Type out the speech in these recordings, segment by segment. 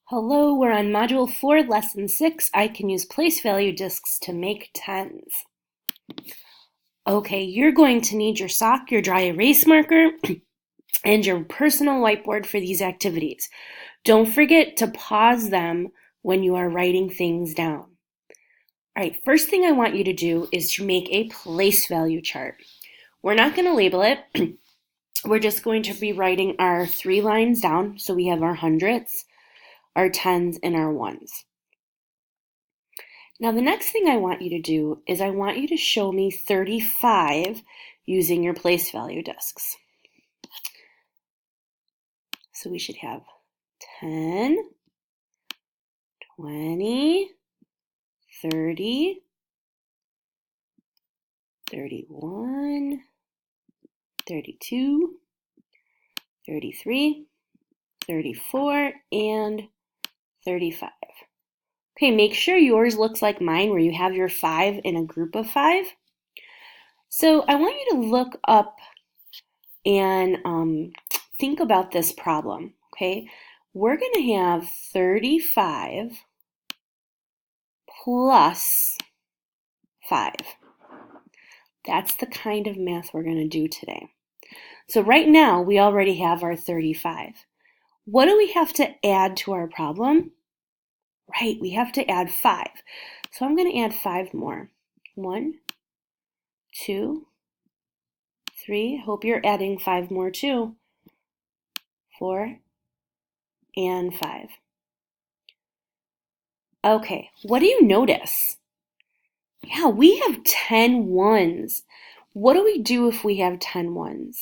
Hello, we're on Module 4, Lesson 6. I can use place value discs to make tens. Okay, you're going to need your sock, your dry erase marker, and your personal whiteboard for these activities. Don't forget to pause them when you are writing things down. All right, first thing I want you to do is to make a place value chart. We're not going to label it. We're just going to be writing our 3 lines down. So we have our hundreds, our tens, and our ones. Now the next thing I want you to do is I want you to show me 35 using your place value discs. So we should have 10, 20, 30, 31, 32, 33, 34, and 35. Okay, make sure yours looks like mine where you have your 5 in a group of 5. So I want you to look up and think about this problem, okay? We're going to have 35 plus 5. That's the kind of math we're going to do today. So right now, we already have our 35. What do we have to add to our problem? Right, we have to add 5. So I'm going to add 5 more. 1, 2, 3. Hope you're adding 5 more too. 4, and 5. Okay, what do you notice? Yeah, we have 10 ones. What do we do if we have 10 ones?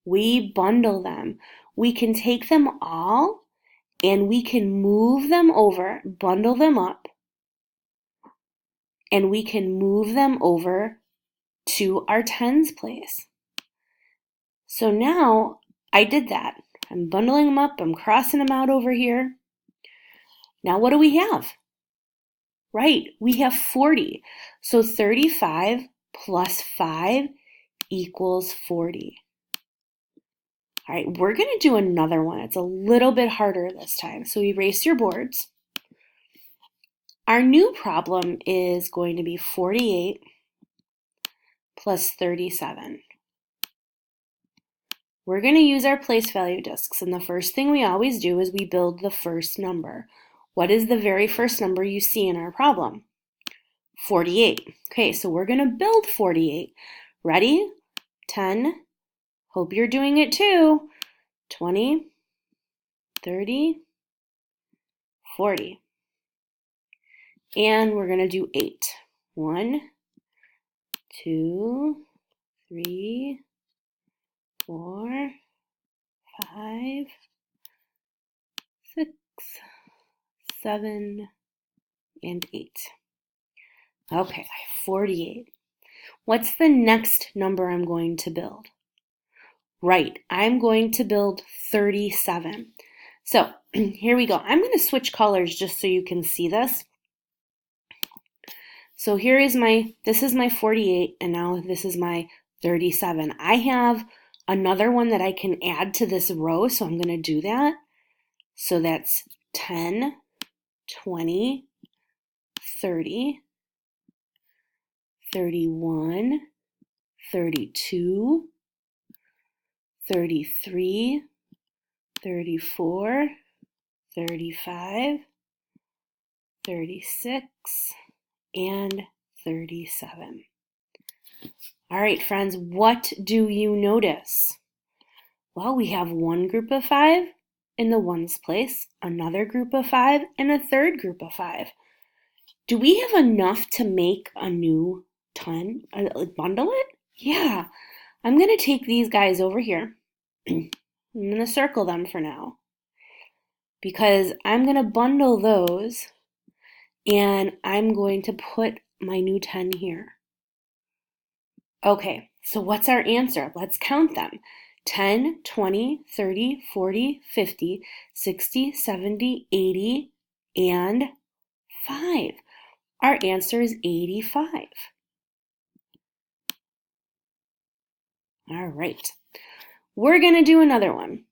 We bundle them. We can take them all and we can move them over, bundle them up, and we can move them over to our tens place. So now I did that. I'm bundling them up, I'm crossing them out over here. Now what do we have? Right, we have 40. So 35 plus 5 equals 40. All right, we're going to do another one. It's a little bit harder this time. So erase your boards. Our new problem is going to be 48 plus 37. We're going to use our place value discs, and the first thing we always do is we build the first number. What is the very first number you see in our problem? 48. Okay, so we're going to build 48. Ready? 10. Hope you're doing it too. 20, 30, 40. And we're going to do 8. 1, 2, 3, 4, 5, 6, 7, and 8. Okay, 48. What's the next number I'm going to build? Right, I'm going to build 37. So here we go. I'm going to switch colors just so you can see this. So this is my 48, and now this is my 37. I have another one that I can add to this row, so I'm going to do that. So that's 10, 20, 30, 31, 32, 33, 34, 35, 36, and 37. All right, friends, what do you notice? Well, we have one group of 5 in the ones place, another group of 5, and a third group of 5. Do we have enough to make a new bundle it? Yeah. I'm going to take these guys over here. I'm going to circle them for now because I'm going to bundle those and I'm going to put my new 10 here. Okay, so what's our answer? Let's count them. 10, 20, 30, 40, 50, 60, 70, 80, and 5. Our answer is 85. All right, we're going to do another one.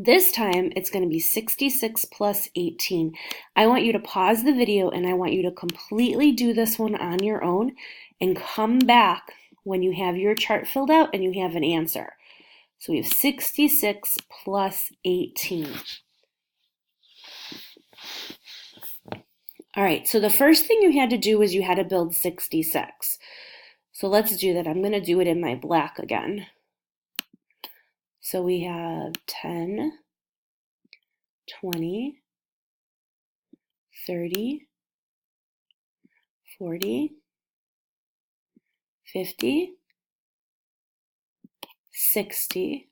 This time, it's going to be 66 plus 18. I want you to pause the video and I want you to completely do this one on your own and come back when you have your chart filled out and you have an answer. So we have 66 plus 18. All right, so the first thing you had to do was you had to build 66. So let's do that. I'm going to do it in my black again. So we have 10, 20, 30, 40, 50, 60,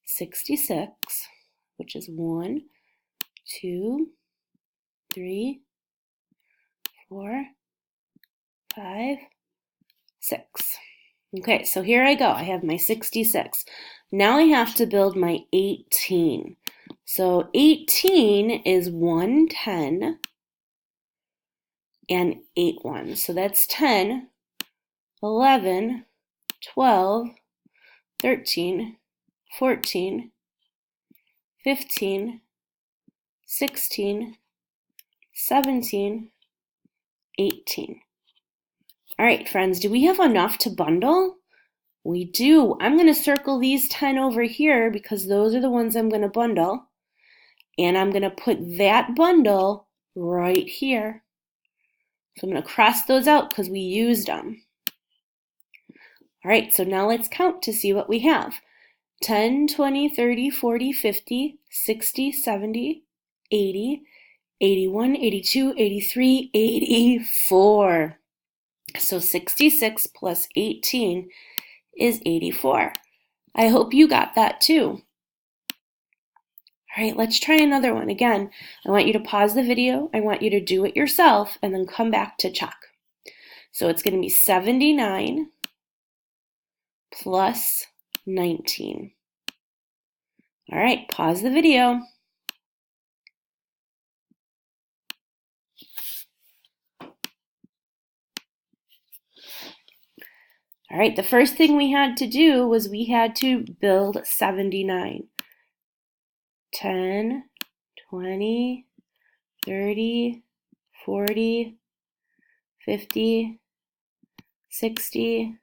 66, which is 1, 2, 3, 4, 5, 6. Okay, so here I go. I have my 66. Now I have to build my 18. So 18 is 1 10 and 8 ones. So that's 10, 11, 12, 13, 14, 15, 16, 17, 18. All right, friends, do we have enough to bundle? We do. I'm going to circle these 10 over here because those are the ones I'm going to bundle. And I'm going to put that bundle right here. So I'm going to cross those out because we used them. All right, so now let's count to see what we have. 10, 20, 30, 40, 50, 60, 70, 80, 81, 82, 83, 84. So 66 plus 18 is 84. I hope you got that too. All right, let's try another one. Again, I want you to pause the video. I want you to do it yourself and then come back to check. So it's going to be 79 plus 19. All right, pause the video. All right, the first thing we had to do was we had to build 79. 10, 20, 30, 40, 50, 60,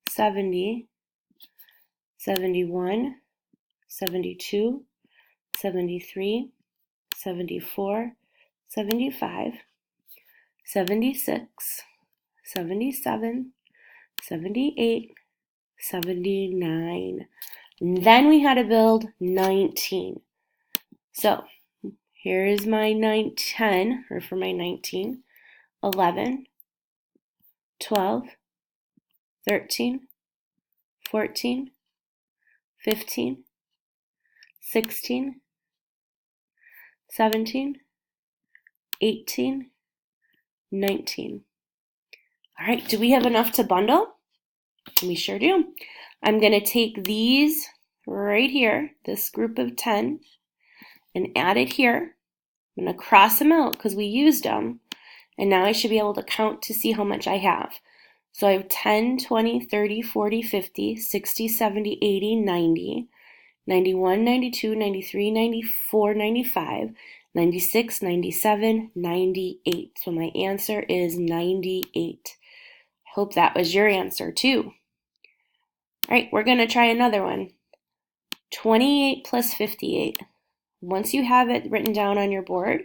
70, 71, 72, 73, 74, 75, 76, 77, 78, 79. And then we had to build 19. So here is my 10, or for my 19, 11, 12, 13, 14, 15, 16, 17, 18, 19. All right, do we have enough to bundle? We sure do. I'm going to take these right here, this group of 10, and add it here. I'm going to cross them out because we used them. And now I should be able to count to see how much I have. So I have 10, 20, 30, 40, 50, 60, 70, 80, 90, 91, 92, 93, 94, 95, 96, 97, 98. So my answer is 98. I hope that was your answer too. All right, we're going to try another one. 28 plus 58. Once you have it written down on your board,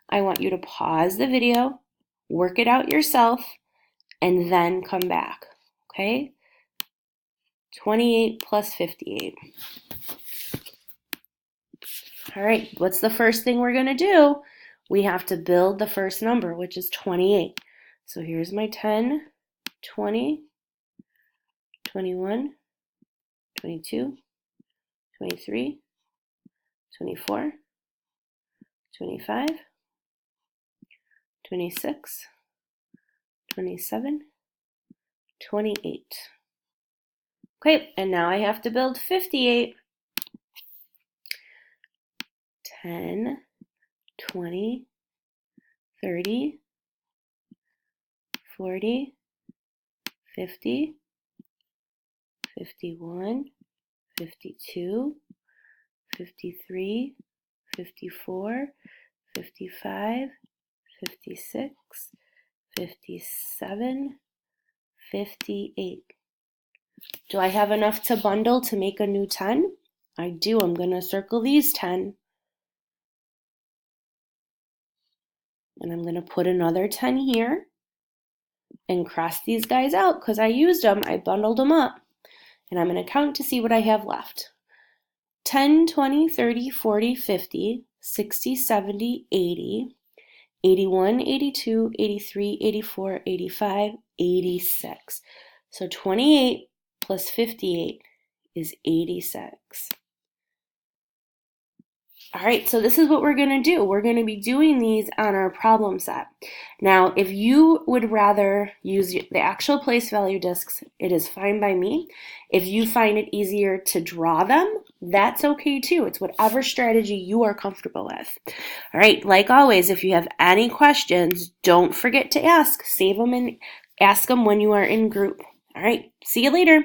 I want you to pause the video, work it out yourself, and then come back, okay? 28 plus 58. All right, what's the first thing we're going to do? We have to build the first number, which is 28. So here's my 10, 20, 21, 22, 23, 24, 25, 26, 27, 28. Okay, and now I have to build 58. 10, 20, 30, 40, 50, 51, 52, 53, 54, 55, 56, 57, 58. Do I have enough to bundle to make a new 10? I do. I'm going to circle these 10. And I'm going to put another 10 here and cross these guys out because I used them. I bundled them up. And I'm going to count to see what I have left. 10, 20, 30, 40, 50, 60, 70, 80, 81, 82, 83, 84, 85, 86. So 28 plus 58 is 86. All right, so this is what we're going to do. We're going to be doing these on our problem set. Now, if you would rather use the actual place value discs, it is fine by me. If you find it easier to draw them, that's okay too. It's whatever strategy you are comfortable with. All right, like always, if you have any questions, don't forget to ask. Save them and ask them when you are in group. All right, see you later.